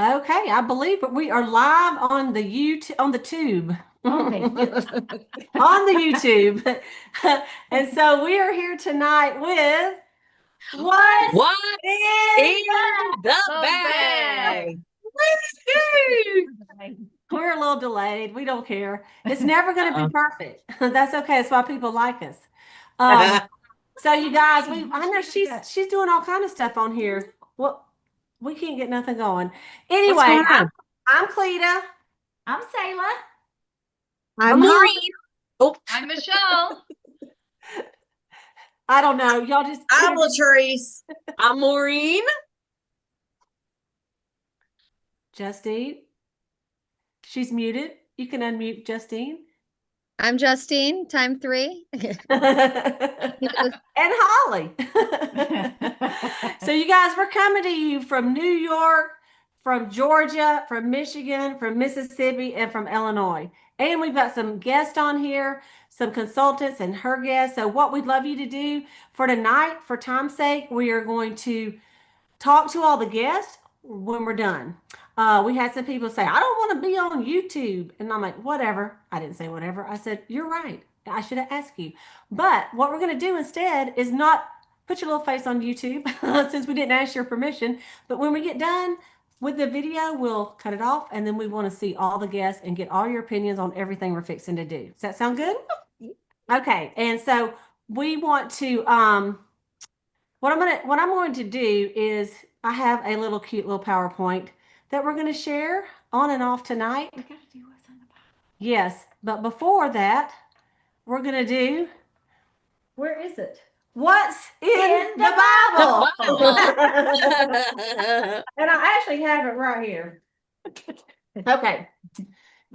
Okay, I believe that we are live on the YouTube on the tube. Okay. On the YouTube. And so we are here tonight with what's What in in the bag. bag? Woo-hoo! we're a little delayed. We don't care. It's never going to be perfect. That's okay. That's why people like us. Um, so you guys, I know she's doing all kind of stuff on here. Well, we can't get nothing going. What's Anyway, going on? I'm Cleta. I'm Sayla. I'm I'm Holly. Maureen. Oh, I'm Michelle. I don't know. Y'all just I'm Latrice. I'm Maureen. Justine. She's muted. You can unmute Justine. I'm Justine, time 3. And Holly. So you guys, we're coming to you from New York, from Georgia, from Michigan, from Mississippi, and from Illinois. And we've got some guests on here, some consultants and her guests. So what we'd love you to do for tonight, for time's sake, we are going to talk to all the guests when we're done. We had some people say, I don't want to be on YouTube. And I'm like, whatever. I didn't say whatever. I said, you're right. I should have asked you. But what we're going to do instead is not put your little face on YouTube since we didn't ask your permission. But when we get done with the video, we'll cut it off. And then we want to see all the guests and get all your opinions on everything we're fixing to do. Does that sound good? Okay. And so we want to, what I'm going to do is I have a little cute little PowerPoint that we're going to share on and off tonight. We gotta do what's on the bag. Yes, but before that, we're going to do, where is it? What's in the Bible? And I actually have it right here. Okay.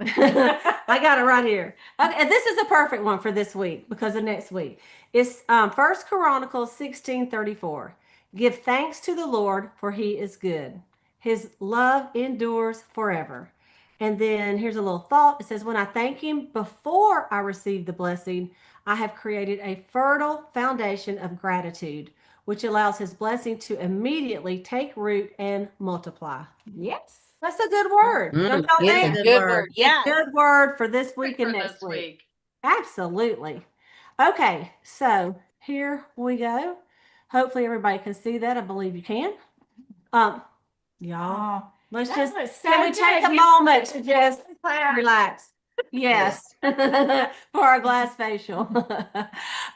I got it right here. Okay, and this is a perfect one for this week because of next week. It's First Chronicles 16:34. Give thanks to the Lord, for he is good. His love endures forever. And then here's a little thought. It says, when I thank him before I receive the blessing, I have created a fertile foundation of gratitude, which allows his blessing to immediately take root and multiply. Yes. That's a good word. Don't y'all It's think? a good word. Yeah. Good word for this week and For next this week. Absolutely. Okay, so here we go. Hopefully everybody can see that. I believe you can. Y'all, Oh, let's that just was so can we take good. a moment to just Clap. relax? Yes, for our glass facial.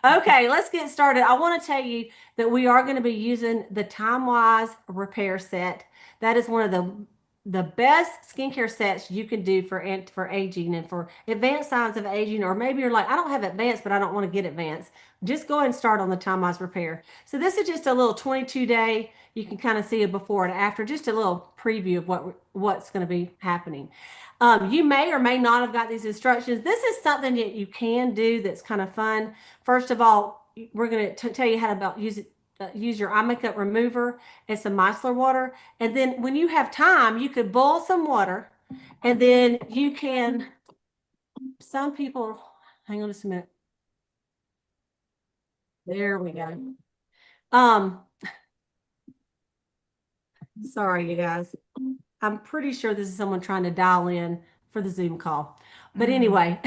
Okay, let's get started. I want to tell you that we are going to be using the Time Wise repair set. That is one of the best skincare sets you can do for aging and for advanced signs of aging, or maybe you're like, I don't have advanced, but I don't want to get advanced. Just go ahead and start on the Time Wise repair. So this is just a little 22-day. You can kind of see a before and after, just a little preview of what's going to be happening. You may or may not have got these instructions. This is something that you can do that's kind of fun. First of all, we're going to tell you how to use your eye makeup remover and some micellar water. And then when you have time, you could boil some water, and then you can, some people, hang on just a minute. There we go. Sorry, you guys. I'm pretty sure this is someone trying to dial in for the Zoom call. But anyway,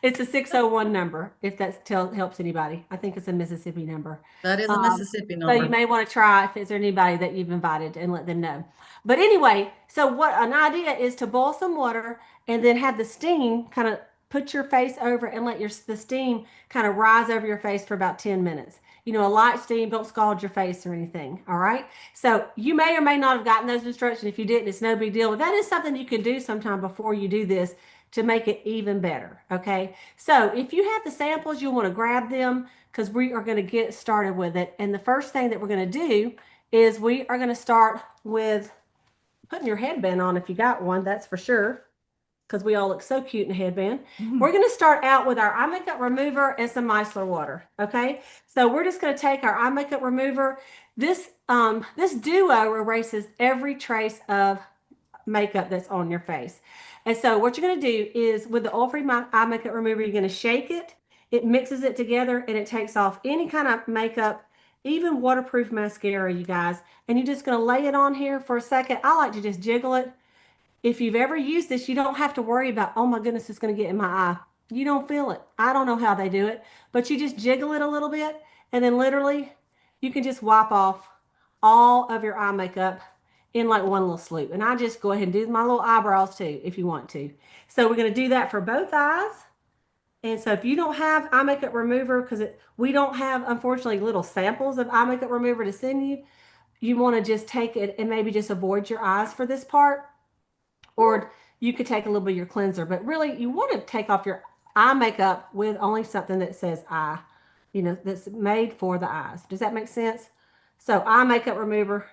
it's a 601 number, if that helps anybody. I think it's a Mississippi number. That is a Mississippi So you number. may want to try if there's anybody that you've invited and let them know. But anyway, so what an idea is to boil some water and then have the steam kind of put your face over and let the steam kind of rise over your face for about 10 minutes. You know, a light steam, don't scald your face or anything. All right. So you may or may not have gotten those instructions. If you didn't, it's no big deal. But that is something you can do sometime before you do this to make it even better. Okay. So if you have the samples, you'll want to grab them because we are going to get started with it. And the first thing that we're going to do is we are going to start with putting your headband on if you got one, that's for sure, because we all look so cute in a headband. We're going to start out with our eye makeup remover and some micellar water. Okay. So we're just going to take our eye makeup remover. This duo erases every trace of makeup that's on your face. And so what you're going to do is with the oil-free eye makeup remover, you're going to shake it. It mixes it together and it takes off any kind of makeup even waterproof mascara, you guys. And you're just going to lay it on here for a second. I like to just jiggle it. If you've ever used this, you don't have to worry about, oh my goodness, it's going to get in my eye. You don't feel it. I don't know how they do it, but you just jiggle it a little bit, and then literally you can just wipe off all of your eye makeup in like one little swoop. And I just go ahead and do my little eyebrows too, if you want to. So we're going to do that for both eyes. And so if you don't have eye makeup remover, because we don't have, unfortunately, little samples of eye makeup remover to send you, you want to just take it and maybe just avoid your eyes for this part. Or you could take a little bit of your cleanser, but really you want to take off your eye makeup with only something that says eye, that's made for the eyes. Does that make sense? So eye makeup remover,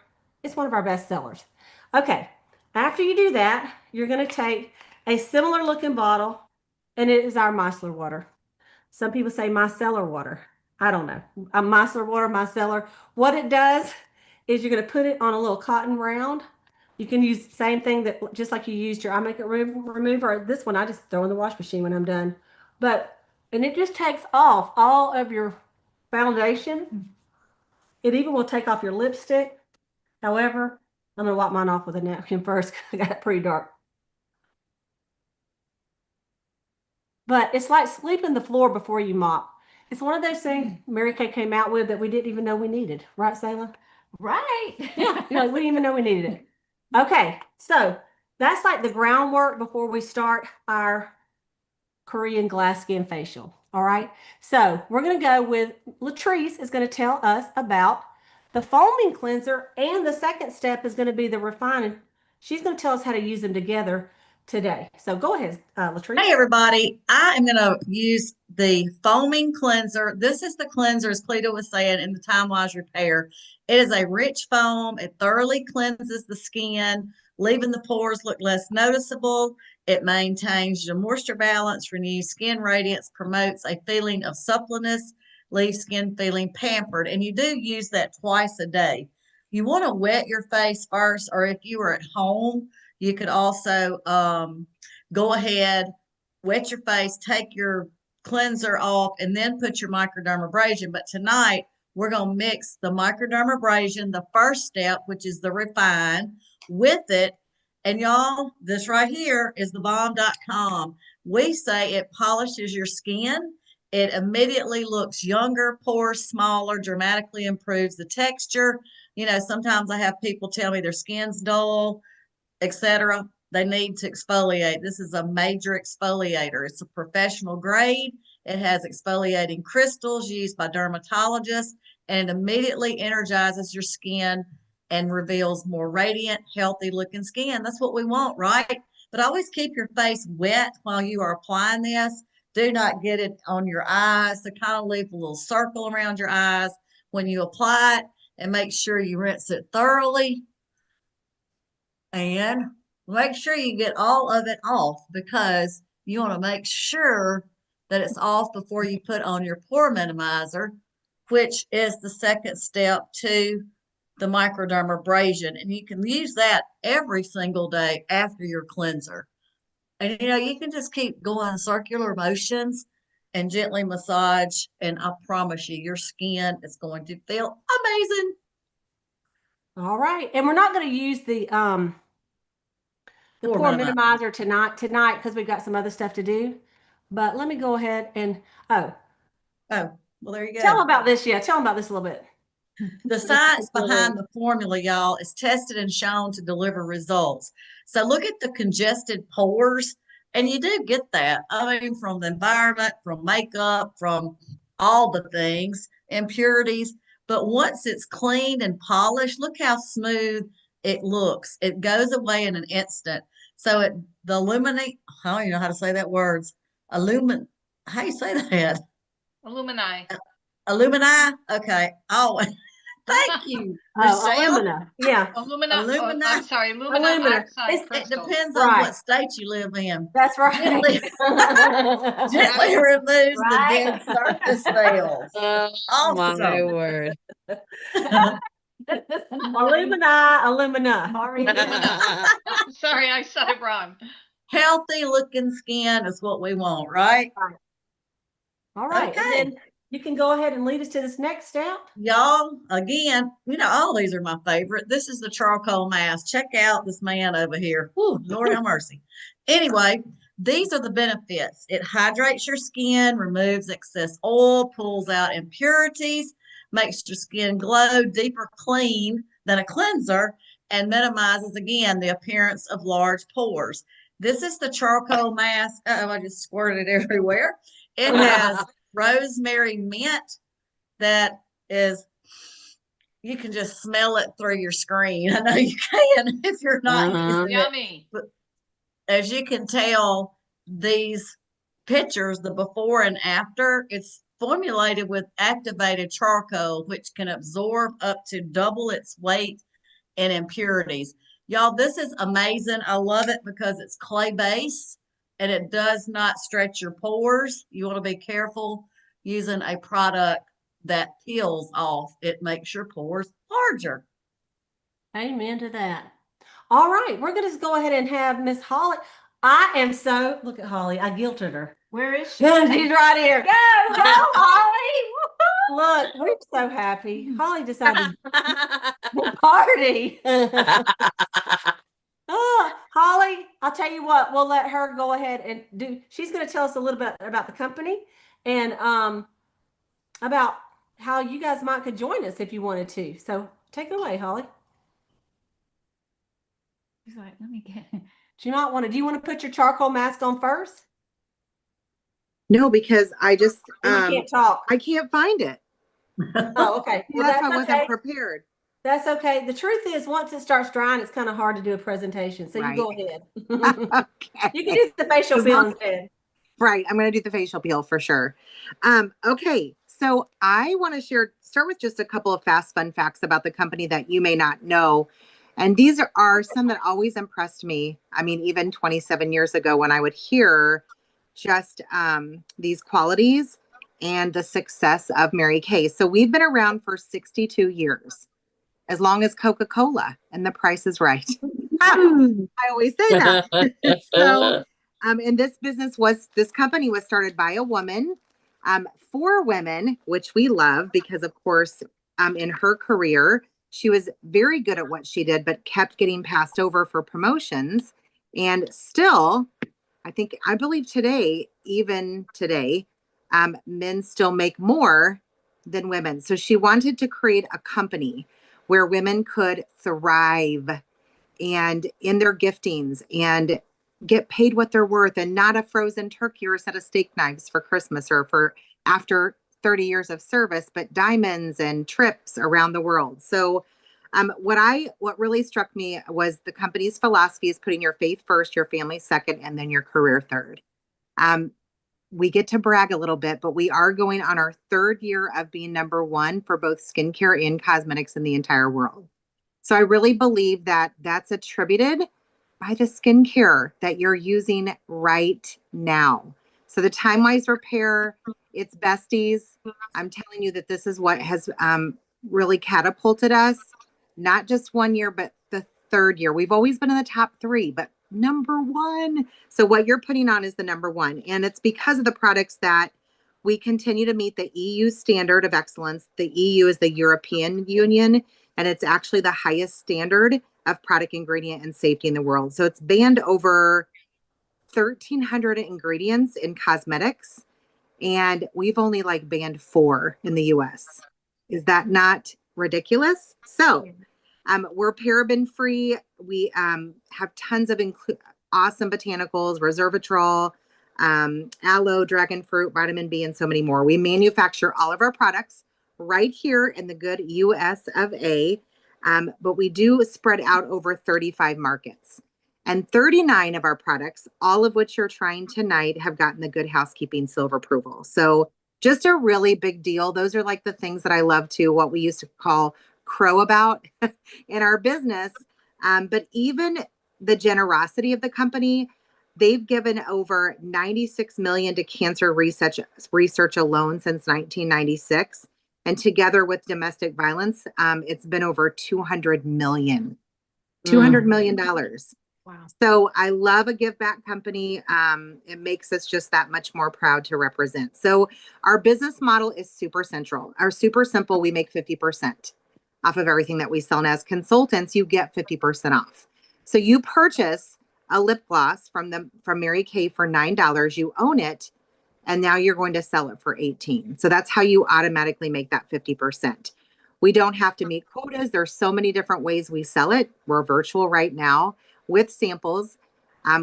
it's one of our best sellers. Okay, after you do that, you're going to take a similar looking bottle, and it is our micellar water. Some people say micellar water. I don't know. A micellar water, micellar. What it does is you're going to put it on a little cotton round. You can use the same thing that just like you used your eye makeup remover. This one I just throw in the wash machine when I'm done. And it just takes off all of your foundation. It even will take off your lipstick. However, I'm going to wipe mine off with a napkin first because I got it pretty dark. But it's like sweeping the floor before you mop. It's one of those things Mary Kay came out with that we didn't even know we needed. Right, Sayla? Right. Yeah, we didn't even know we needed it. Okay, so that's like the groundwork before we start our Korean glass skin facial. All right, so we're going to go with Latrice is going to tell us about the foaming cleanser, and the second step is going to be the refining. She's going to tell us how to use them together today. So go ahead, Latrice. Hey, everybody. I am going to use the foaming cleanser. This is the cleanser, as Cleta was saying, in the Time Wise Repair. It is a rich foam. It thoroughly cleanses the skin, leaving the pores look less noticeable. It maintains your moisture balance, renews skin radiance, promotes a feeling of suppleness, leaves skin feeling pampered. And you do use that twice a day. You want to wet your face first, or if you are at home, you could also go ahead, wet your face, take your cleanser off, and then put your microdermabrasion. But tonight, we're going to mix the microdermabrasion, the first step, which is the refine, with it. And y'all, this right here is the bomb.com. We say it polishes your skin. It immediately looks younger, pores smaller, dramatically improves the texture. Sometimes I have people tell me their skin's dull, etc. They need to exfoliate. This is a major exfoliator. It's a professional grade. It has exfoliating crystals used by dermatologists, and it immediately energizes your skin and reveals more radiant, healthy looking skin. That's what we want, right? But always keep your face wet while you are applying this. Do not get it on your eyes. So kind of leave a little circle around your eyes when you apply it, and make sure you rinse it thoroughly. And make sure you get all of it off, because you want to make sure that it's off before you put on your pore minimizer, which is the second step to the microdermabrasion. And you can use that every single day after your cleanser. And you can just keep going circular motions and gently massage, and I promise you, your skin is going to feel amazing. All right, and we're not going to use the pore minimizer tonight because we've got some other stuff to do. But let me go ahead and well, there you go. Tell them about this. Yeah, tell them about this a little bit. The science behind the formula, y'all, is tested and shown to deliver results. So look at the congested pores, and you do get that. I mean, from the environment, from makeup, from all the things, impurities. But once it's cleaned and polished, look how smooth it looks. It goes away in an instant. So the illuminate, I don't even know how to say that words. How do you say that? Illumini. Illumini? Okay. Oh, thank you. Alumina. Yeah. Alumina. I'm sorry. Alumina. It depends on what state you live in. That's right. Gently removes the dead surface cells. Oh, my word. Alumina. Sorry, I said it wrong. Healthy looking skin is what we want, right? All right. Okay. And You can go ahead and lead us to this next step. Y'all, again, all these are my favorite. This is the charcoal mask. Check out this man over here. Whew, Lord have mercy. Anyway, these are the benefits. It hydrates your skin, removes excess oil, pulls out impurities, makes your skin glow deeper clean than a cleanser, and minimizes, again, the appearance of large pores. This is the charcoal mask. Uh-oh, I just squirted it everywhere. It has rosemary mint that is, you can just smell it through your screen. I know you can if you're not using it. Yummy. But as you can tell, these pictures, the before and after, it's formulated with activated charcoal, which can absorb up to double its weight in impurities. Y'all, this is amazing. I love it because it's clay base and it does not stretch your pores. You want to be careful using a product that peels off. It makes your pores larger. Amen to that. All right, we're going to go ahead and have Miss Holly. Look at Holly. I guilted her. Where is she? She's right here. Go, go, Holly. Look, we're so happy. Holly decided to party. Oh, Holly, I'll tell you what, we'll let her go ahead and she's going to tell us a little bit about the company and about how you guys could join us if you wanted to. So take it away, Holly. He's like, let me get. Do you want to put your charcoal mask on first? No, because I just You can't talk. I can't find it. Oh, okay. Well, That's why I wasn't okay. prepared. That's okay. The truth is, once it starts drying, it's kind of hard to do a presentation. So Right. you go ahead. Okay. You can do the facial peel instead. Right. I'm going to do the facial peel for sure. Okay. So I want to start with just a couple of fast fun facts about the company that you may not know. And these are some that always impressed me. I mean, even 27 years ago when I would hear just these qualities and the success of Mary Kay. So we've been around for 62 years, as long as Coca-Cola, and the price is right. I always say that. So, and this company was started by a woman, for women, which we love because, of course, in her career, she was very good at what she did, but kept getting passed over for promotions. And still, I believe even today, men still make more than women. So she wanted to create a company where women could thrive and in their giftings and get paid what they're worth, and not a frozen turkey or a set of steak knives for Christmas or for after 30 years of service, but diamonds and trips around the world. So what really struck me was the company's philosophy is putting your faith first, your family second, and then your career third. We get to brag a little bit, but we are going on our third year of being number one for both skincare and cosmetics in the entire world. So I really believe that that's attributed by the skincare that you're using right now. So the Time Wise Repair, it's besties. I'm telling you that this is what has really catapulted us, not just 1 year, but the third year. We've always been in the top 3, but number one. So what you're putting on is the number one. And it's because of the products that we continue to meet the EU standard of excellence. The EU is the European Union, and it's actually the highest standard of product ingredient and safety in the world. So it's banned over 1,300 ingredients in cosmetics, and we've only banned 4 in the US. Is that not ridiculous? So we're paraben free. We have tons of awesome botanicals, resveratrol, aloe, dragon fruit, vitamin B, and so many more. We manufacture all of our products right here in the good US of A, but we do spread out over 35 markets. And 39 of our products, all of which you're trying tonight, have gotten the Good Housekeeping Silver approval. So just a really big deal. Those are the things that I love to, what we used to call crow about in our business. But even the generosity of the company, they've given over 96 million to cancer research alone since 1996. And together with domestic violence, it's been over $200 million. $200 million. Wow. So I love a give back company. It makes us just that much more proud to represent. So our business model is super central or super simple. We make 50% off of everything that we sell. And as consultants, you get 50% off. So you purchase a lip gloss from Mary Kay for $9. You own it. And now you're going to sell it for 18. So that's how you automatically make that 50%. We don't have to meet quotas. There's so many different ways we sell it. We're virtual right now with samples.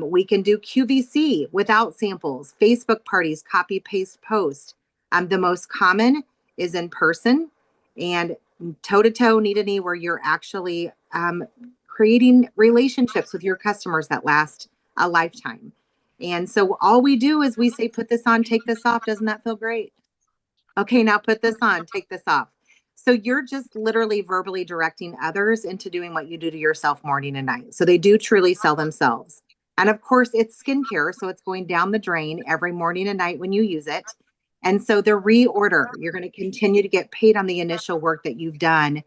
We can do QVC without samples, Facebook parties, copy, paste, post. The most common is in person and toe to toe, knee to knee, where you're actually creating relationships with your customers that last a lifetime. And so all we do is we say, put this on, take this off. Doesn't that feel great? Okay, now put this on, take this off. So you're just literally verbally directing others into doing what you do to yourself morning and night. So they do truly sell themselves. And of course, it's skincare. So it's going down the drain every morning and night when you use it. And so the reorder, you're going to continue to get paid on the initial work that you've done.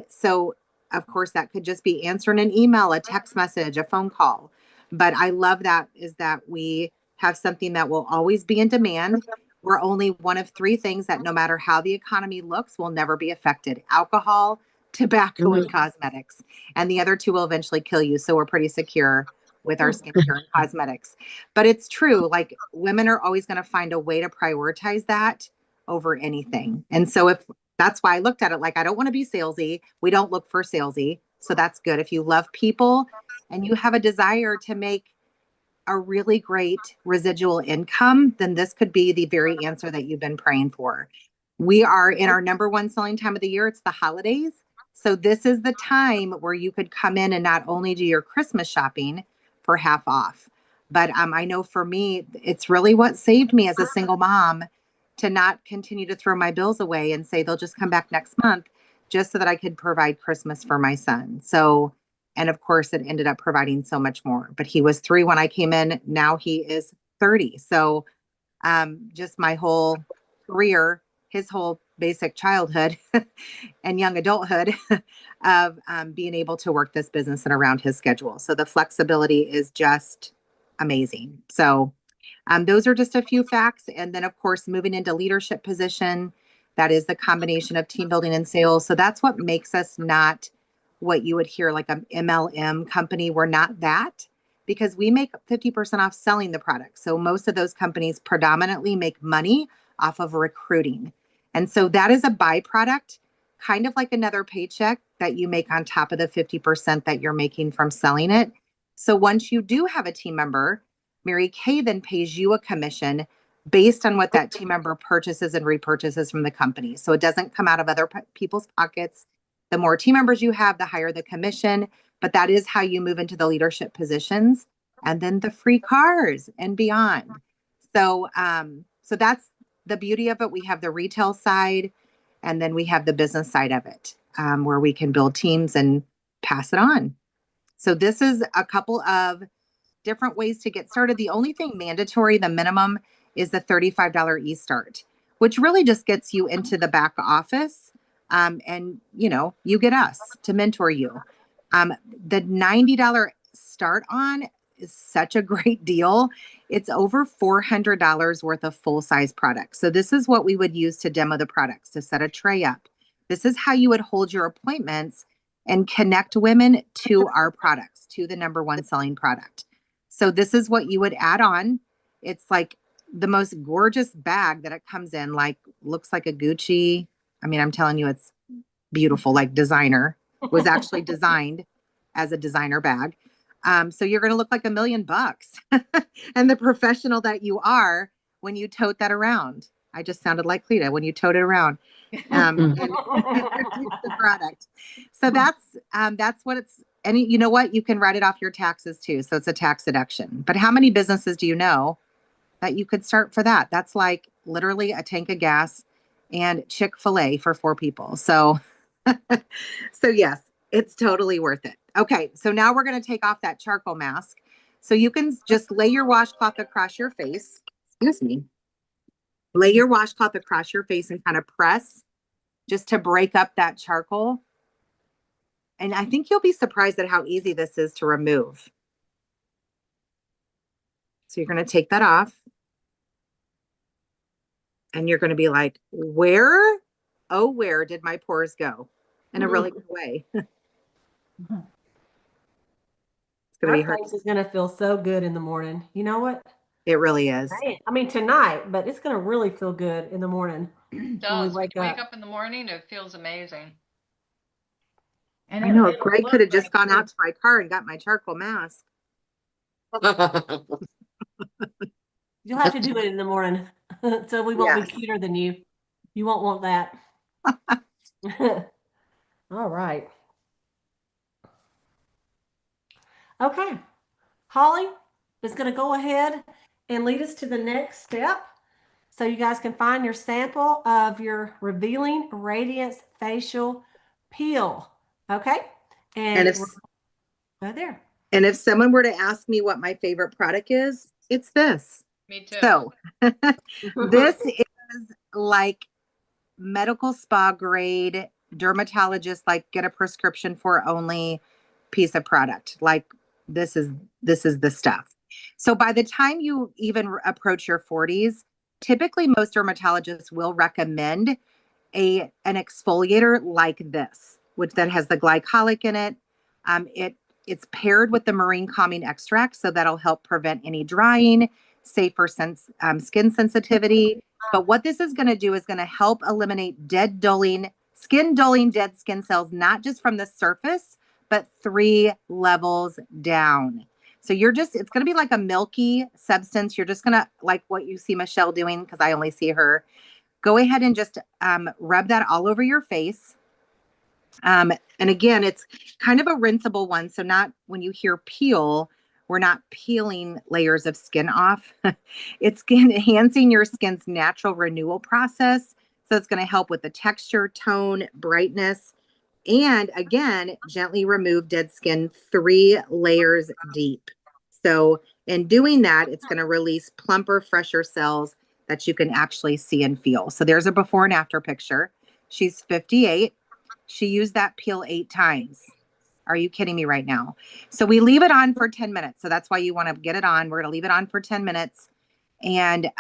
So, of course, that could just be answering an email, a text message, a phone call. But I love that is that we have something that will always be in demand. We're only one of three things that no matter how the economy looks will never be affected: alcohol, tobacco, and cosmetics. And the other two will eventually kill you. So we're pretty secure with our skincare and cosmetics. But it's true, like women are always going to find a way to prioritize that over anything. And so if that's why I looked at it like, I don't want to be salesy. We don't look for salesy. So that's good. If you love people and you have a desire to make a really great residual income, then this could be the very answer that you've been praying for. We are in our number one selling time of the year. It's the holidays. So this is the time where you could come in and not only do your Christmas shopping for half off, but I know for me, it's really what saved me as a single mom to not continue to throw my bills away and say they'll just come back next month just so that I could provide Christmas for my son. So, and of course, it ended up providing so much more. But he was 3 when I came in. Now he is 30. So just my whole career, his whole basic childhood and young adulthood of being able to work this business and around his schedule. So the flexibility is just amazing. So those are just a few facts. And then, of course, moving into leadership position, that is the combination of team building and sales. So that's what makes us not what you would hear like an MLM company. We're not that because we make 50% off selling the product. So most of those companies predominantly make money off of recruiting. And so that is a byproduct, kind of like another paycheck that you make on top of the 50% that you're making from selling it. So once you do have a team member, Mary Kay then pays you a commission based on what that team member purchases and repurchases from the company. So it doesn't come out of other people's pockets. The more team members you have, the higher the commission, but that is how you move into the leadership positions and then the free cars and beyond. So, so that's the beauty of it. We have the retail side and then we have the business side of it, where we can build teams and pass it on. So this is a couple of different ways to get started. The only thing mandatory, the minimum, is the $35 e-start, which really just gets you into the back office. And you get us to mentor you. The $90 start on is such a great deal. It's over $400 worth of full size products. So this is what we would use to demo the products, to set a tray up. This is how you would hold your appointments and connect women to our products, to the number one selling product. So this is what you would add on. It's like the most gorgeous bag that it comes in, like looks like a Gucci. I mean, I'm telling you, it's beautiful, like designer. It was actually designed as a designer bag. So you're going to look like $1 million and the professional that you are when you tote that around. I just sounded like Cleta when you tote it around and the product. So that's what it's, and you know what? You can write it off your taxes too. So it's a tax deduction. But how many businesses do you know that you could start for that? That's like literally a tank of gas and Chick-fil-A for 4 people. So, so yes, it's totally worth it. Okay. So now we're going to take off that charcoal mask. So you can just lay your washcloth across your face. Excuse me. Lay your washcloth across your face and kind of press just to break up that charcoal. And I think you'll be surprised at how easy this is to remove. So you're going to take that off. And you're going to be like, where? Oh, where did my pores go? In a really good way. It's going to Our be hard. face is going to feel so good in the morning. You know what? It really is. I mean, tonight, but it's going to really feel good in the morning when we wake up. In the morning, it feels amazing. And I know. it'll Greg look could have just great, gone too. out to my car and got my charcoal mask. You'll have to do it in the morning so we won't Yes. be cuter than you. You won't want that. All right. Okay. Holly is going to go ahead and lead us to the next step. So you guys can find your sample of your Revealing Radiance Facial Peel. Okay. And if right there. and if someone were to ask me what my favorite product is, it's this. Me too. So this is like medical spa grade, dermatologist like get a prescription for only piece of product. Like this is the stuff. So by the time you even approach your 40s, typically most dermatologists will recommend an exfoliator like this, which then has the glycolic in it. It's paired with the marine calming extract, so that'll help prevent any drying, safe for skin sensitivity. But what this is going to do is going to help eliminate skin dulling dead skin cells, not just from the surface, but 3 levels down. So it's going to be like a milky substance. You're just going to, like what you see Michelle doing, because I only see her, go ahead and just rub that all over your face. And again, it's kind of a rinseable one. So not when you hear peel, we're not peeling layers of skin off. It's enhancing your skin's natural renewal process. So it's going to help with the texture, tone, brightness, and again, gently remove dead skin 3 layers deep. So in doing that, it's going to release plumper, fresher cells that you can actually see and feel. So there's a before and after picture. She's 58. She used that peel 8 times. Are you kidding me right now? So we leave it on for 10 minutes. So that's why you want to get it on. We're going to leave it on for 10 minutes. And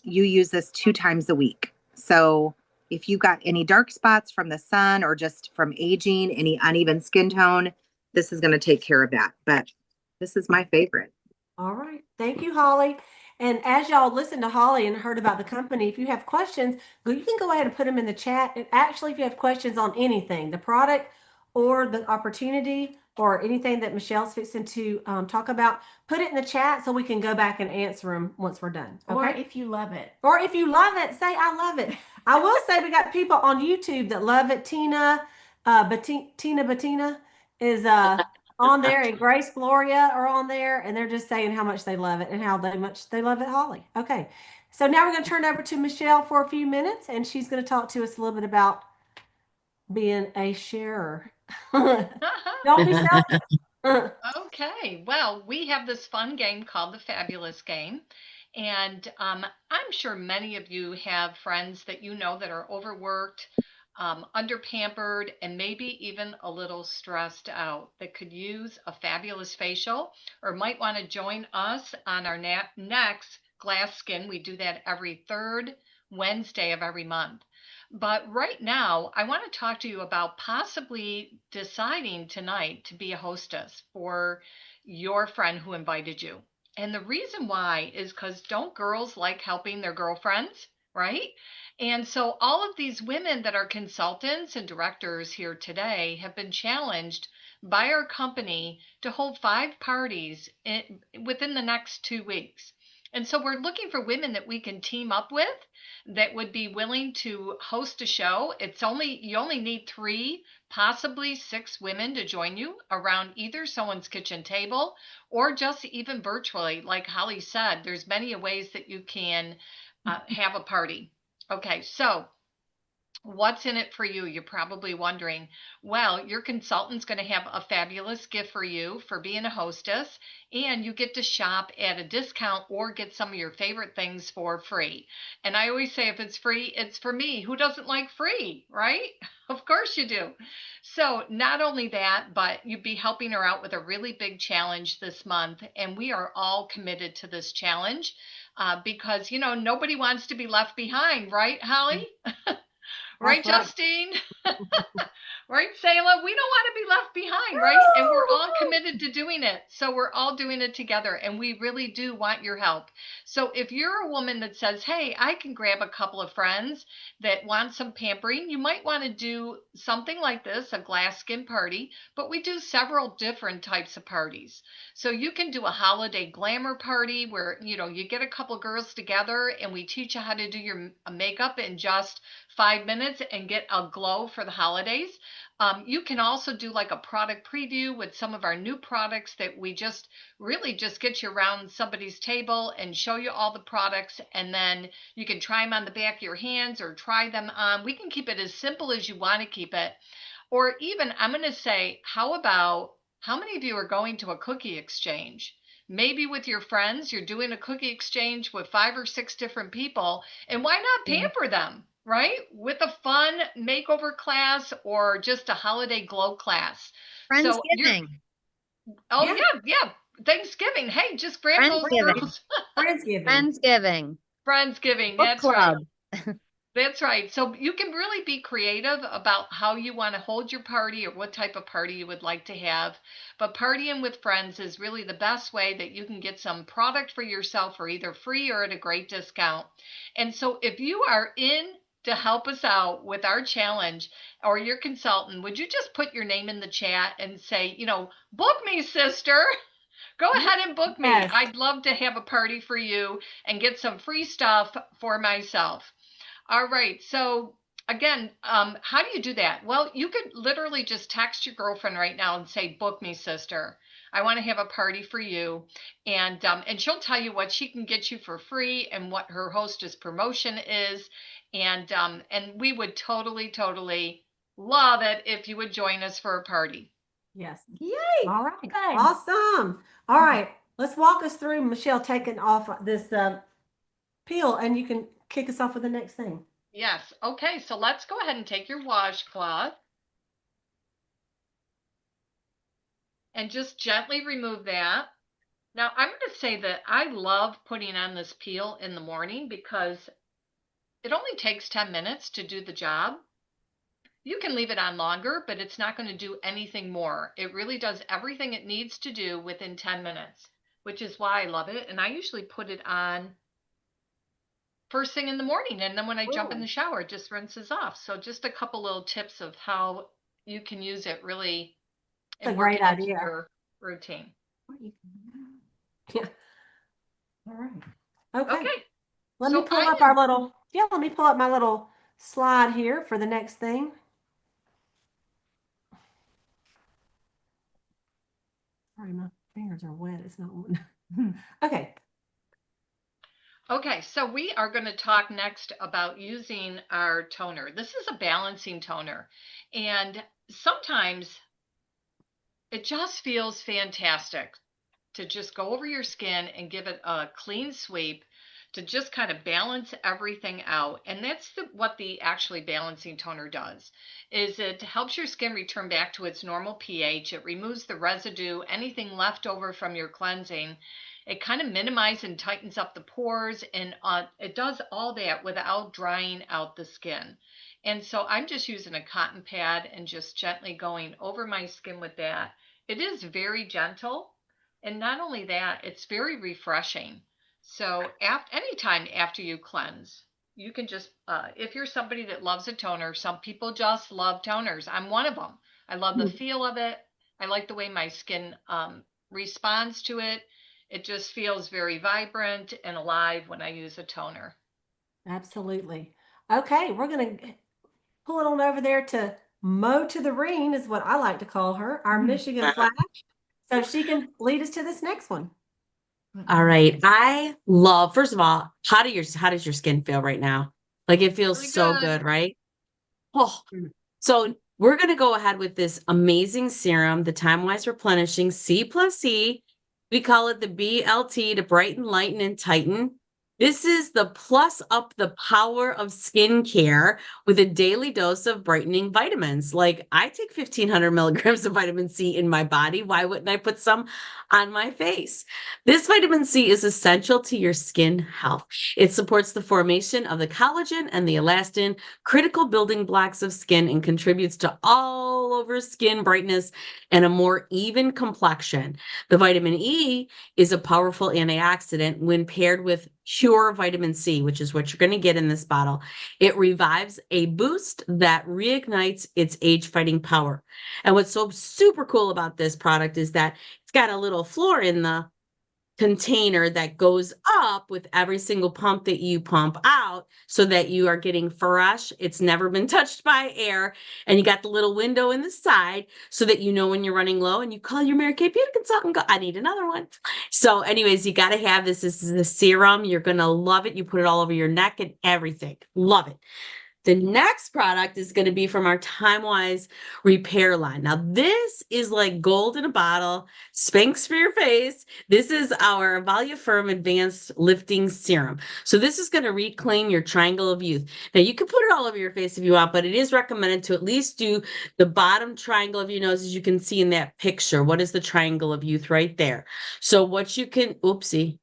you use this 2 times a week. So if you got any dark spots from the sun or just from aging, any uneven skin tone, this is going to take care of that. But this is my favorite. All right. Thank you, Holly. And as y'all listened to Holly and heard about the company, if you have questions, you can go ahead and put them in the chat. And actually, if you have questions on anything, the product or the opportunity or anything that Michelle's fixing to talk about, put it in the chat so we can go back and answer them once we're done. Okay? Or if you love it. Or if you love it, say, I love it. I will say we got people on YouTube that love it. Tina Bettina is on there, and Grace Gloria are on there, and they're just saying how much they love it and how much they love it, Holly. Okay. So now we're going to turn it over to Michelle for a few minutes, and she's going to talk to us a little bit about being a sharer. Don't be selfish. Okay, well, we have this fun game called the Fabulous Game. And I'm sure many of you have friends that you know that are overworked, underpampered, and maybe even a little stressed out that could use a fabulous facial or might want to join us on our next Glass Skin. We do that every 3rd Wednesday of every month. But right now, I want to talk to you about possibly deciding tonight to be a hostess for your friend who invited you. And the reason why is because don't girls like helping their girlfriends, right? And so all of these women that are consultants and directors here today have been challenged by our company to hold 5 parties within the next 2 weeks. And so we're looking for women that we can team up with that would be willing to host a show. You only need 3, possibly 6 women to join you around either someone's kitchen table or just even virtually. Like Holly said, there's many ways that you can have a party. Okay, so What's in it for you? You're probably wondering. Well, your consultant's going to have a fabulous gift for you for being a hostess, and you get to shop at a discount or get some of your favorite things for free. And I always say, if it's free, it's for me. Who doesn't like free, right? Of course you do. So, not only that, but you'd be helping her out with a really big challenge this month. And we are all committed to this challenge because, nobody wants to be left behind, right, Holly? Right, That's right. Justine? Right, Sayla? We don't want to be left behind, right? And we're all committed to doing it. So we're all doing it together, and we really do want your help. So if you're a woman that says, hey, I can grab a couple of friends that want some pampering, you might want to do something like this, a glass skin party, but we do several different types of parties. So you can do a holiday glamour party where, you get a couple girls together and we teach you how to do your makeup in just 5 minutes and get a glow for the holidays. You can also do like a product preview with some of our new products that we just really just get you around somebody's table and show you all the products, and then you can try them on the back of your hands or try them on. We can keep it as simple as you want to keep it. Or even, I'm going to say, how many of you are going to a cookie exchange? Maybe with your friends, you're doing a cookie exchange with 5 or 6 different people, and why not pamper them, right? With a fun makeover class or just a holiday glow class. So Friendsgiving. oh Yeah. yeah. Thanksgiving. Hey, just grab those Friendsgiving. girls. Friendsgiving. Friendsgiving. Friendsgiving. Book That's right. club. That's right. So you can really be creative about how you want to hold your party or what type of party you would like to have. But partying with friends is really the best way that you can get some product for yourself for either free or at a great discount. And so if you are in to help us out with our challenge or your consultant, would you just put your name in the chat and say, book me, sister? Go ahead and book me. Yes. I'd love to have a party for you and get some free stuff for myself. All right. So again, how do you do that? Well, you could literally just text your girlfriend right now and say, "Book me, sister. I want to have a party for you," and she'll tell you what she can get you for free and what her hostess promotion is, and we would totally, totally love it if you would join us for a party. Yes. Yay. All right. Good. Awesome. All right. Let's walk us through, Michelle, taking off this peel, and you can kick us off with the next thing. Yes. Okay. So let's go ahead and take your washcloth and just gently remove that. Now, I'm going to say that I love putting on this peel in the morning because it only takes 10 minutes to do the job. You can leave it on longer, but it's not going to do anything more. It really does everything it needs to do within 10 minutes, which is why I love it. And I usually put it on first thing in the morning, and then when I jump in the shower, it just rinses off. So just a couple little tips of how you can use it really That's a and work great it into idea. your routine. Yeah. All right. Okay. Okay. Let So me pull I up our little, let me pull up my little slide here for the next thing. Sorry, my fingers are wet. It's not one. Okay. Okay, so we are going to talk next about using our toner. This is a balancing toner, and sometimes it just feels fantastic to just go over your skin and give it a clean sweep to just kind of balance everything out. And that's what the actually balancing toner does, is it helps your skin return back to its normal pH. It removes the residue, anything left over from your cleansing. It kind of minimizes and tightens up the pores, and it does all that without drying out the skin. And so I'm just using a cotton pad and just gently going over my skin with that. It is very gentle. And not only that, it's very refreshing. So anytime after you cleanse, you can just, if you're somebody that loves a toner, some people just love toners. I'm one of them. I love the feel of it. I like the way my skin responds to it. It just feels very vibrant and alive when I use a toner. Absolutely. Okay, we're going to pull it on over there to Mo to the Reen is what I like to call her, our Michigan Flash. So she can lead us to this next one. All right. I love, first of all, how does your skin feel right now? Like it feels Really so good. good, right? Oh, so we're going to go ahead with this amazing serum, the Time Wise Replenishing C+E. We call it the BLT to brighten, lighten, and tighten. This is the plus up the power of skincare with a daily dose of brightening vitamins. Like I take 1,500 milligrams of vitamin C in my body. Why wouldn't I put some on my face? This vitamin C is essential to your skin health. It supports the formation of the collagen and the elastin, critical building blocks of skin, and contributes to all over skin brightness and a more even complexion. The vitamin E is a powerful antioxidant when paired with pure vitamin C, which is what you're going to get in this bottle. It revives a boost that reignites its age-fighting power. And what's so super cool about this product is that it's got a little floor in the container that goes up with every single pump that you pump out so that you are getting fresh. It's never been touched by air. And you got the little window in the side so that you know when you're running low and you call your Mary Kay Beauty consultant and go, I need another one. So anyways, you got to have this. This is a serum. You're going to love it. You put it all over your neck and everything. Love it. The next product is going to be from our Time Wise Repair line. Now, this is like gold in a bottle, Spanx for your face. This is our Voluform Advanced Lifting Serum. So this is going to reclaim your triangle of youth. Now, you can put it all over your face if you want, but it is recommended to at least do the bottom triangle of your nose, as you can see in that picture. What is the triangle of youth right there? So what you can, oopsie.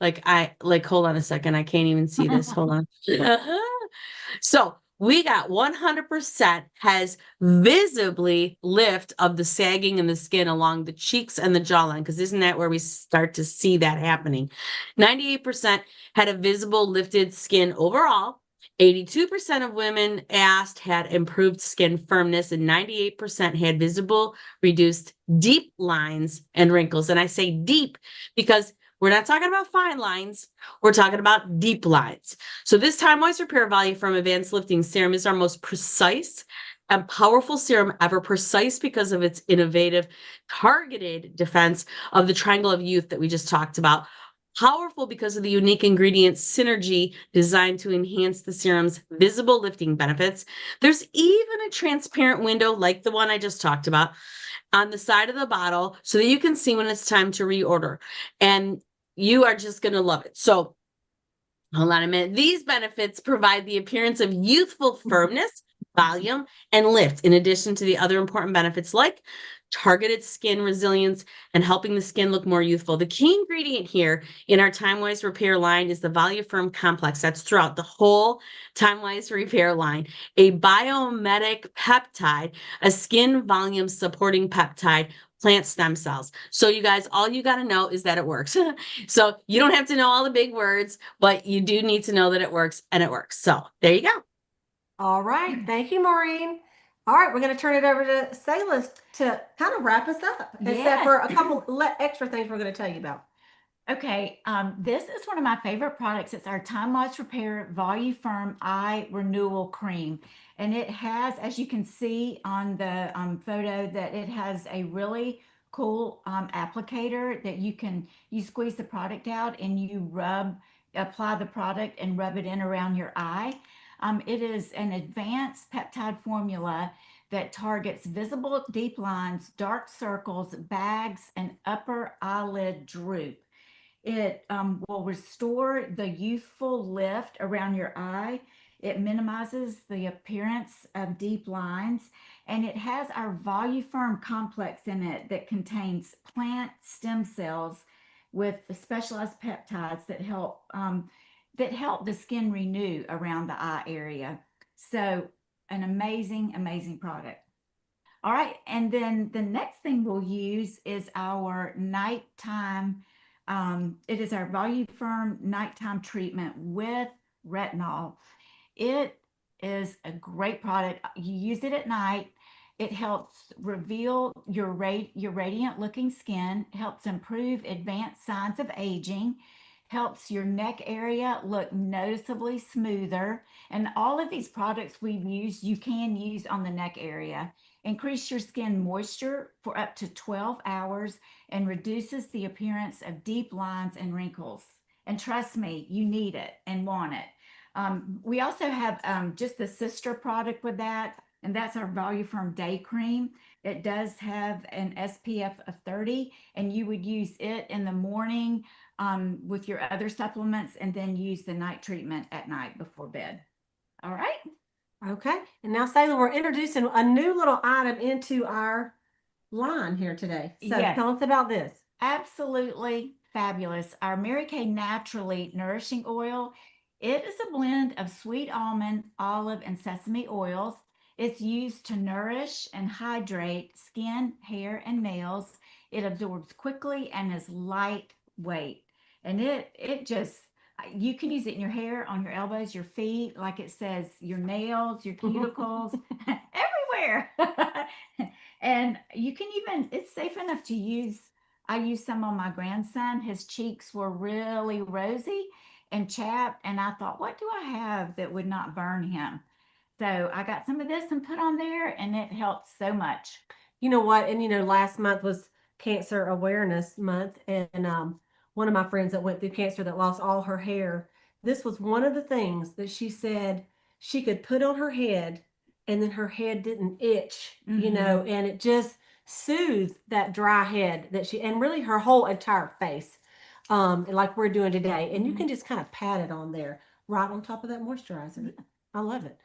Hold on a second. I can't even see this. Hold on. So we got 100% has visibly lift of the sagging in the skin along the cheeks and the jawline, because isn't that where we start to see that happening? 98% had a visible lifted skin overall. 82% of women asked had improved skin firmness, and 98% had visible reduced deep lines and wrinkles. And I say deep because we're not talking about fine lines. We're talking about deep lines. So this Time Wise Repair Voluform Advanced Lifting Serum is our most precise and powerful serum ever. Precise because of its innovative, targeted defense of the triangle of youth that we just talked about. Powerful because of the unique ingredient synergy designed to enhance the serum's visible lifting benefits. There's even a transparent window like the one I just talked about on the side of the bottle so that you can see when it's time to reorder. And you are just going to love it. So hold on a minute. These benefits provide the appearance of youthful firmness, volume, and lift, in addition to the other important benefits like targeted skin resilience and helping the skin look more youthful. The key ingredient here in our Time Wise Repair line is the Voluform Complex. That's throughout the whole Time Wise Repair line. A biomimetic peptide, a skin volume supporting peptide, plant stem cells. So you guys, all you got to know is that it works. So you don't have to know all the big words, but you do need to know that it works, and it works. So there you go. All right. Thank you, Maureen. All right, we're going to turn it over to Sayla to kind of wrap us up, except Yes. for a couple extra things we're going to tell you about. Okay, this is one of my favorite products. It's our Time Loss Repair Voluform Eye Renewal Cream. And it has, as you can see on the photo, that it has a really cool applicator that you squeeze the product out and you apply the product and rub it in around your eye. It is an advanced peptide formula that targets visible deep lines, dark circles, bags, and upper eyelid droop. It will restore the youthful lift around your eye. It minimizes the appearance of deep lines, and it has our Voluform complex in it that contains plant stem cells with specialized peptides that help the skin renew around the eye area. So, an amazing, amazing product. All right, and then the next thing we'll use is our nighttime. It is our Voluform nighttime treatment with retinol. It is a great product. You use it at night. It helps reveal your radiant looking skin, helps improve advanced signs of aging, helps your neck area look noticeably smoother. And all of these products we've used, you can use on the neck area. Increase your skin moisture for up to 12 hours and reduces the appearance of deep lines and wrinkles. And trust me, you need it and want it. We also have just the sister product with that, and that's our Voluform Day Cream. It does have an SPF of 30, and you would use it in the morning with your other supplements, and then use the night treatment at night before bed. All right. Okay. And now, Sailor, we're introducing a new little item into our line here today. So Yes. tell us about this. Absolutely fabulous. Our Mary Kay Naturally Nourishing Oil. It is a blend of sweet almond, olive, and sesame oils. It's used to nourish and hydrate skin, hair, and nails. It absorbs quickly and is lightweight. And it just, you can use it in your hair, on your elbows, your feet, like it says, your nails, your cuticles, everywhere. And you can even, it's safe enough to use. I used some on my grandson. His cheeks were really rosy and chapped, and I thought, what do I have that would not burn him? So I got some of this and put on there, and it helped so much. You know what? And last month was Cancer Awareness Month, and one of my friends that went through cancer that lost all her hair, this was one of the things that she said she could put on her head, and then her head didn't itch, and it just soothed that dry head that and really her whole entire face, like we're doing today. And you can just kind of pat it on there, right on top of that moisturizer. I love it.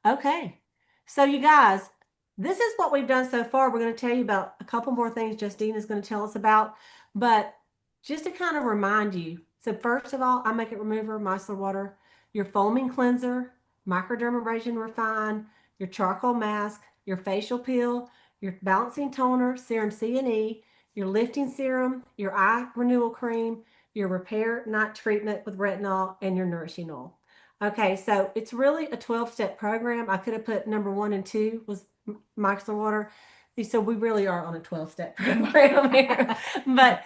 Okay. So you guys, this is what we've done so far. We're going to tell you about a couple more things Justine is going to tell us about, but just to kind of remind you. So first of all, eye makeup remover, micellar water, your foaming cleanser, microdermabrasion refine, your charcoal mask, your facial peel, your balancing toner, serum C and E, your lifting serum, your eye renewal cream, your repair night treatment with retinol, and your nourishing oil. Okay, so it's really a 12-step program. I could have put number 1 and 2 was micellar water. So we really are on a 12-step program here. But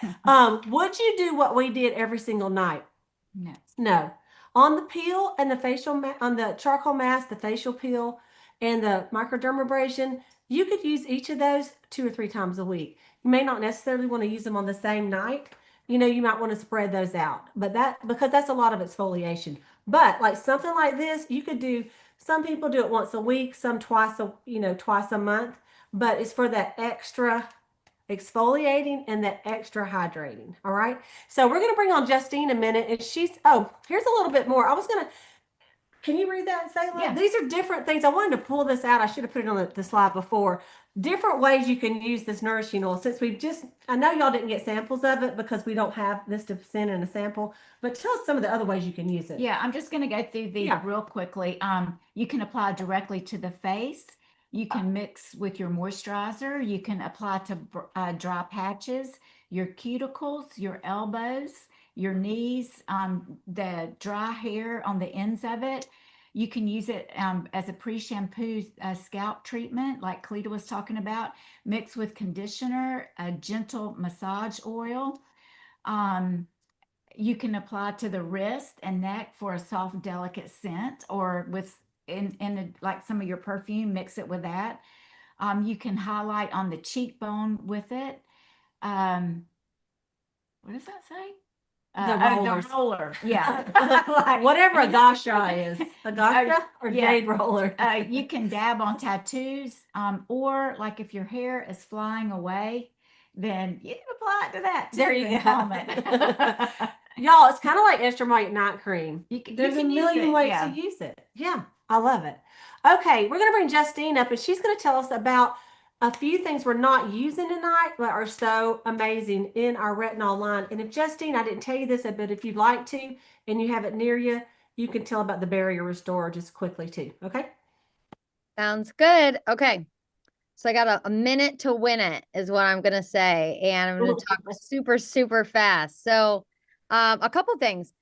would you do what we did every single night? No. No. On the peel and the on the charcoal mask, the facial peel, and the microdermabrasion, you could use each of those 2 or 3 times a week. You may not necessarily want to use them on the same night. You might want to spread those out, but because that's a lot of exfoliation. But like something like this, you could do. Some people do it once a week, some twice a month. But it's for that extra exfoliating and that extra hydrating. All right. So we're going to bring on Justine a minute, and here's a little bit more. Can you read that and say, look, these are different things. I wanted to pull this out. I should have put it on the slide before. Different ways you can use this nourishing oil. Since I know y'all didn't get samples of it because we don't have this to send in a sample, but tell us some of the other ways you can use it. Yeah, I'm just going to go through these real quickly. You can apply directly to the face. You can mix with your moisturizer. You can apply to dry patches, your cuticles, your elbows, your knees, the dry hair on the ends of it. You can use it as a pre-shampoo scalp treatment, like Cleta was talking about, mixed with conditioner, a gentle massage oil. You can apply to the wrist and neck for a soft, delicate scent, or like some of your perfume, mix it with that. You can highlight on the cheekbone with it. What does that say? The roller. Yeah. Like, whatever a gasha is. A gasha or jade roller. You can dab on tattoos, or like if your hair is flying away, then you can apply it to that. There you go. Y'all, it's kind of like extra white night cream. There's a million ways to use it. Yeah, I love it. Okay, we're going to bring Justine up, and she's going to tell us about a few things we're not using tonight but are so amazing in our retinol line. And if Justine, I didn't tell you this, but if you'd like to and you have it near you, you can tell about the Barrier Restorer just quickly too. Okay? Sounds good. Okay. So I got a minute to win it is what I'm going to say. And I'm going to talk super, super fast. So a couple things.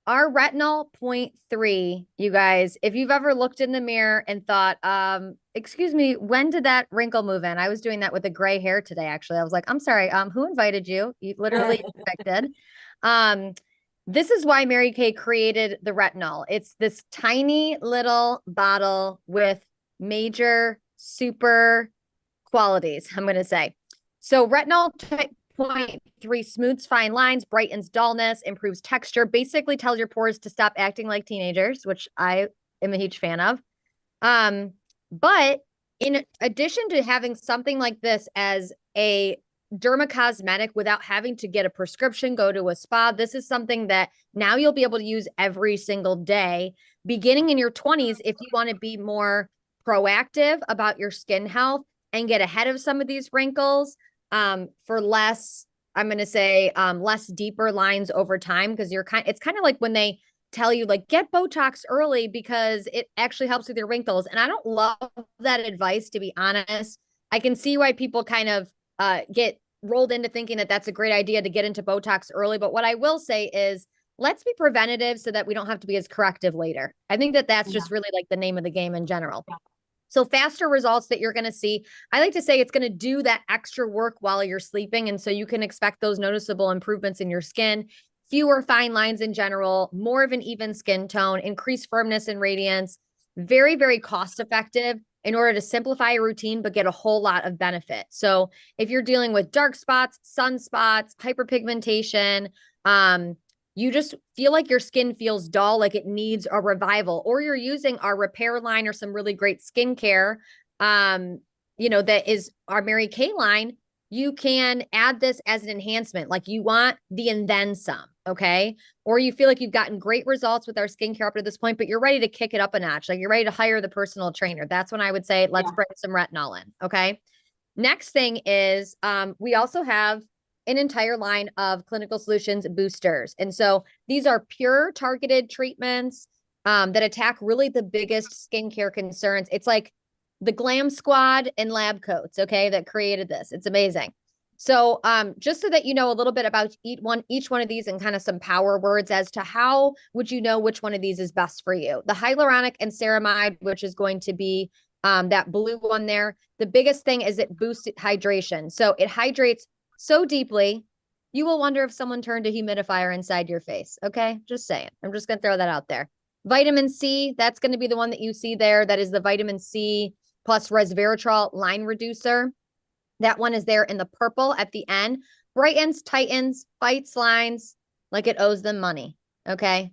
Our retinol 0.3, you guys, if you've ever looked in the mirror and thought, excuse me, when did that wrinkle move in? I was doing that with the gray hair today, actually. I was like, I'm sorry, who invited you? You literally expected. This is why Mary Kay created the retinol. It's this tiny little bottle with major super qualities, I'm going to say. So retinol 0.3 smooths fine lines, brightens dullness, improves texture, basically tells your pores to stop acting like teenagers, which I am a huge fan of. But in addition to having something like this as a dermacosmetic without having to get a prescription, go to a spa, this is something that now you'll be able to use every single day, beginning in your 20s if you want to be more proactive about your skin health and get ahead of some of these wrinkles for less, I'm going to say, less deeper lines over time, because it's kind of like when they tell you like get Botox early because it actually helps with your wrinkles. And I don't love that advice, to be honest. I can see why people kind of get rolled into thinking that that's a great idea to get into Botox early. But what I will say is let's be preventative so that we don't have to be as corrective later. I think that that's just really like the name of the game in general. So faster results that you're going to see. I like to say it's going to do that extra work while you're sleeping. And so you can expect those noticeable improvements in your skin, fewer fine lines in general, more of an even skin tone, increased firmness and radiance, very, very cost effective in order to simplify your routine, but get a whole lot of benefit. So if you're dealing with dark spots, sunspots, hyperpigmentation, you just feel like your skin feels dull, like it needs a revival, or you're using our repair line or some really great skincare, that is our Mary Kay line, you can add this as an enhancement. Like you want the and then some, okay? Or you feel like you've gotten great results with our skincare up to this point, but you're ready to kick it up a notch. Like you're ready to hire the personal trainer. That's when I would say, let's bring some retinol in, okay? Next thing is we also have an entire line of Clinical Solutions boosters. And so these are pure targeted treatments that attack really the biggest skincare concerns. It's like the glam squad and lab coats, okay, that created this. It's amazing. So just so that you know a little bit about each one of these and kind of some power words as to how would you know which one of these is best for you. The hyaluronic and ceramide, which is going to be that blue one there. The biggest thing is it boosts hydration. So it hydrates so deeply, you will wonder if someone turned a humidifier inside your face. Okay, just saying. I'm just going to throw that out there. Vitamin C, that's going to be the one that you see there. That is the vitamin C plus resveratrol line reducer. That one is there in the purple at the end. Brightens, tightens, fights lines like it owes them money. Okay.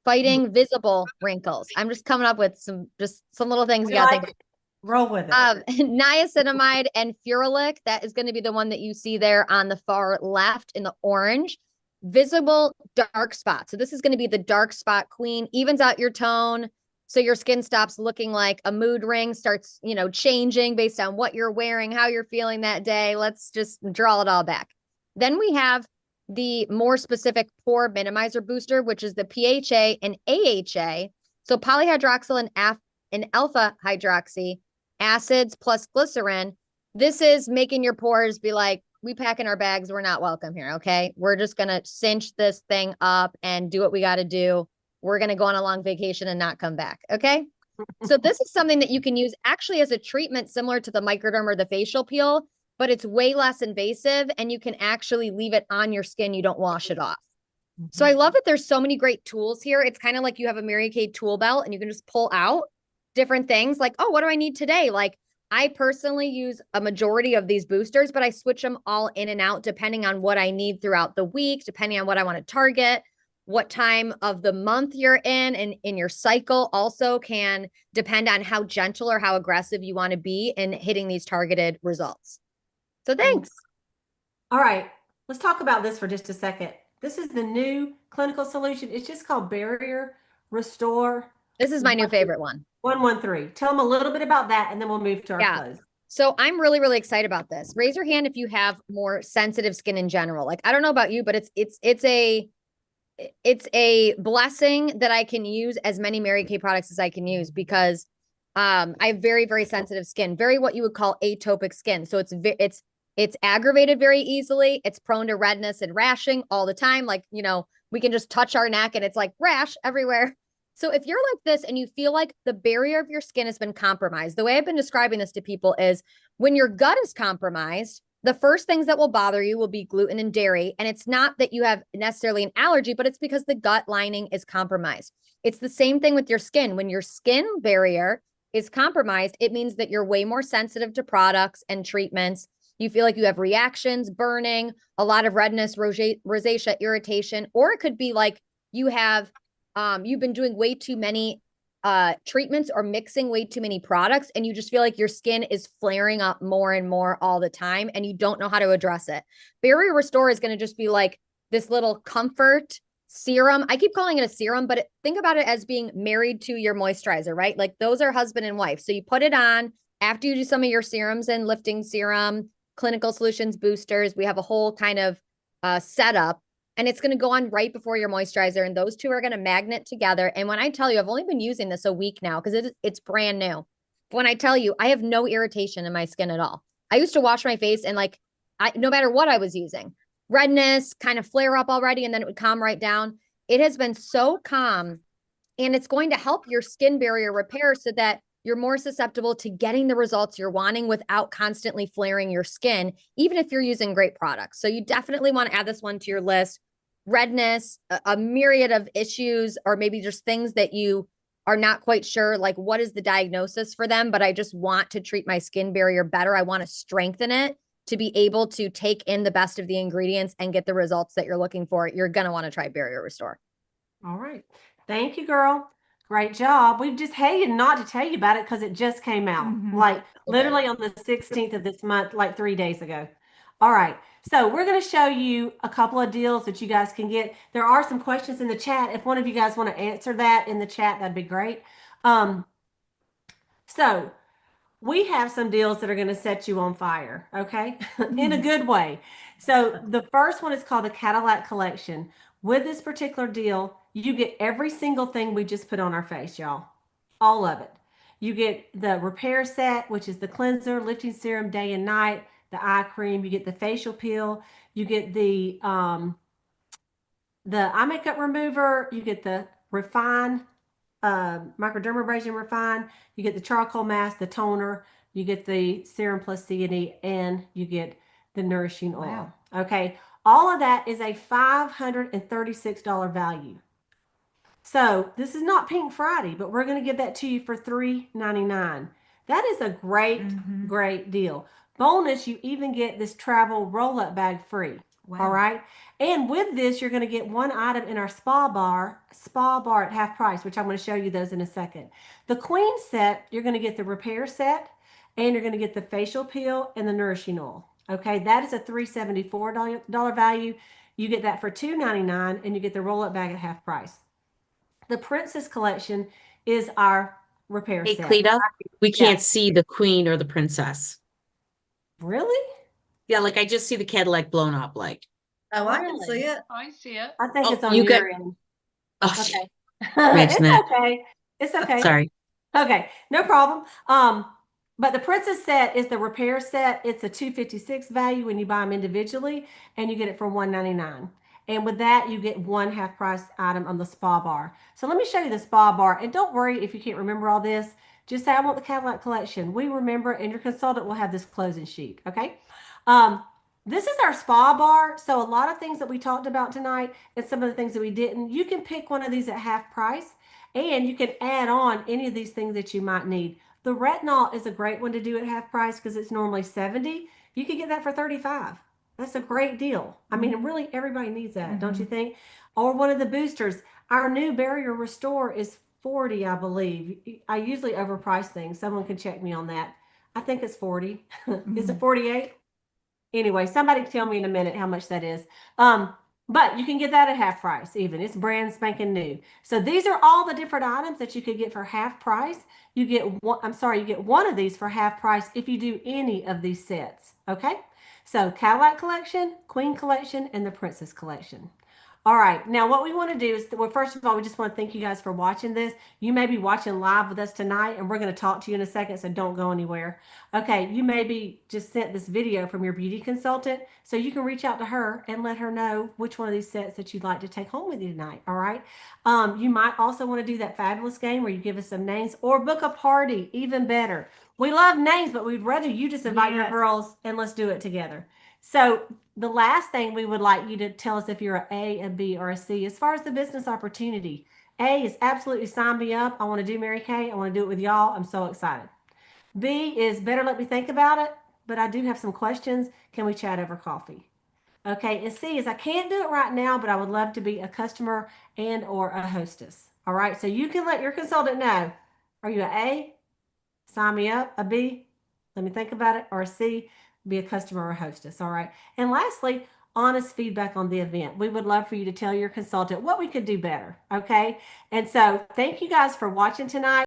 Fighting visible wrinkles. I'm just coming up with some little things you got to think. Roll with it. Niacinamide and ferulic, that is going to be the one that you see there on the far left in the orange. Visible dark spot. So this is going to be the dark spot queen, evens out your tone. So your skin stops looking like a mood ring, starts, changing based on what you're wearing, how you're feeling that day. Let's just draw it all back. Then we have the more specific pore minimizer booster, which is the PHA and AHA. So polyhydroxyl and alpha hydroxy acids plus glycerin. This is making your pores be like, we pack in our bags. We're not welcome here. Okay. We're just going to cinch this thing up and do what we got to do. We're going to go on a long vacation and not come back. Okay. So this is something that you can use actually as a treatment similar to the microderm or the facial peel, but it's way less invasive and you can actually leave it on your skin. You don't wash it off. So I love that there's so many great tools here. It's kind of like you have a Mary Kay tool belt and you can just pull out different things like, oh, what do I need today? Like I personally use a majority of these boosters, but I switch them all in and out depending on what I need throughout the week, depending on what I want to target, what time of the month you're in, and in your cycle also can depend on how gentle or how aggressive you want to be in hitting these targeted results. So thanks. All right, let's talk about this for just a second. This is the new clinical solution. It's just called Barrier Restore. This is my new favorite one. 113. Tell them a little bit about that and then we'll move to our close. So I'm really, really excited about this. Raise your hand if you have more sensitive skin in general. Like, I don't know about you, but it's a blessing that I can use as many Mary Kay products as I can use because I have very, very sensitive skin, very what you would call atopic skin. So it's aggravated very easily. It's prone to redness and rashing all the time. Like, we can just touch our neck and it's like rash everywhere. So if you're like this and you feel like the barrier of your skin has been compromised, the way I've been describing this to people is when your gut is compromised, the first things that will bother you will be gluten and dairy. And it's not that you have necessarily an allergy, but it's because the gut lining is compromised. It's the same thing with your skin. When your skin barrier is compromised, it means that you're way more sensitive to products and treatments. you feel like you have reactions, burning, a lot of redness, rosacea, irritation, or it could be like you have you've been doing way too many treatments or mixing way too many products, and you just feel like your skin is flaring up more and more all the time and you don't know how to address it. Barrier Restore is going to just be like this little comfort serum. I keep calling it a serum, but think about it as being married to your moisturizer, right? Like those are husband and wife. So you put it on after you do some of your serums and lifting serum, clinical solutions, boosters. We have a whole kind of setup, and it's going to go on right before your moisturizer. And those two are going to magnet together. And when I tell you, I've only been using this a week now because it's brand new. When I tell you, I have no irritation in my skin at all. I used to wash my face and like, no matter what I was using, redness kind of flare up already, and then it would calm right down. It has been so calm, and it's going to help your skin barrier repair so that you're more susceptible to getting the results you're wanting without constantly flaring your skin, even if you're using great products. So you definitely want to add this one to your list. Redness, a myriad of issues, or maybe just things that you are not quite sure, like what is the diagnosis for them, but I just want to treat my skin barrier better. I want to strengthen it to be able to take in the best of the ingredients and get the results that you're looking for. You're going to want to try Barrier Restore. All right. Thank you, girl. Great job. We just hated not to tell you about it because it just came out, like literally on the 16th of this month, like 3 days ago. All right. So we're going to show you a couple of deals that you guys can get. There are some questions in the chat. If one of you guys want to answer that in the chat, that'd be great. So we have some deals that are going to set you on fire, okay? In a good way. So the first one is called the Cadillac Collection. With this particular deal, you get every single thing we just put on our face, y'all. All of it. You get the repair set, which is the cleanser, lifting serum day and night, the eye cream, you get the facial peel, you get the eye makeup remover, you get the refine, microdermabrasion refine, you get the charcoal mask, the toner, you get the serum plus C&E, and you get the nourishing oil. Wow. Okay. All of that is a $536 value. So this is not Pink Friday, but we're going to give that to you for $399. That is a great, great deal. Bonus, you even get this travel roll-up bag free. Wow. All right. And with this, you're going to get one item in our spa bar at half price, which I'm going to show you those in a second. The Queen set, you're going to get the repair set, and you're going to get the facial peel and the nourishing oil. Okay. That is a $374 value. You get that for $299, and you get the roll-up bag at half price. The Princess Collection is our repair set. Hey, Cleta, we can't see the Queen or the Princess. Really? Yeah, like I just see the Cadillac blown up, like. Oh, I can see it. I see it. I think it's on you your end. Oh, Okay. imagine that. Okay. It's okay. Sorry. Okay, no problem. But the Princess set is the repair set. It's a $256 value when you buy them individually, and you get it for $199. And with that, you get one half price item on the spa bar. So let me show you the spa bar. And don't worry if you can't remember all this. Just say, I want the Cadillac Collection. We remember, and your consultant will have this closing sheet, okay? This is our spa bar. So a lot of things that we talked about tonight and some of the things that we didn't, you can pick one of these at half price, and you can add on any of these things that you might need. The retinol is a great one to do at half price because it's normally $70. You can get that for $35. That's a great deal. I mean, really, everybody needs that, don't you think? Or one of the boosters. Our new Barrier Restore is $40, I believe. I usually overprice things. Someone can check me on that. I think it's $40. Is it $48? Anyway, somebody tell me in a minute how much that is. But you can get that at half price even. It's brand spanking new. So these are all the different items that you could get for half price. You get you get one of these for half price if you do any of these sets. Okay? So Cadillac Collection, Queen Collection, and the Princess Collection. All right. Now, what we want to do is, well, first of all, we just want to thank you guys for watching this. You may be watching live with us tonight, and we're going to talk to you in a second, so don't go anywhere. Okay. You may be just sent this video from your beauty consultant, so you can reach out to her and let her know which one of these sets that you'd like to take home with you tonight. All right. You might also want to do that fabulous game where you give us some names or book a party, even better. We love names, but we'd rather you just invite your girls and let's do it together. So the last thing we would like you to tell us if you're an A, a B, or a C as far as the business opportunity. A is absolutely sign me up. I want to do Mary Kay. I want to do it with y'all. I'm so excited. B is better let me think about it. but I do have some questions. Can we chat over coffee? Okay, and C is I can't do it right now, but I would love to be a customer and or a hostess. All right, so you can let your consultant know. Are you an A? Sign me up. A B? Let me think about it. Or a C? Be a customer or a hostess. All right. And lastly, honest feedback on the event. We would love for you to tell your consultant what we could do better. Okay. And so thank you guys for watching tonight.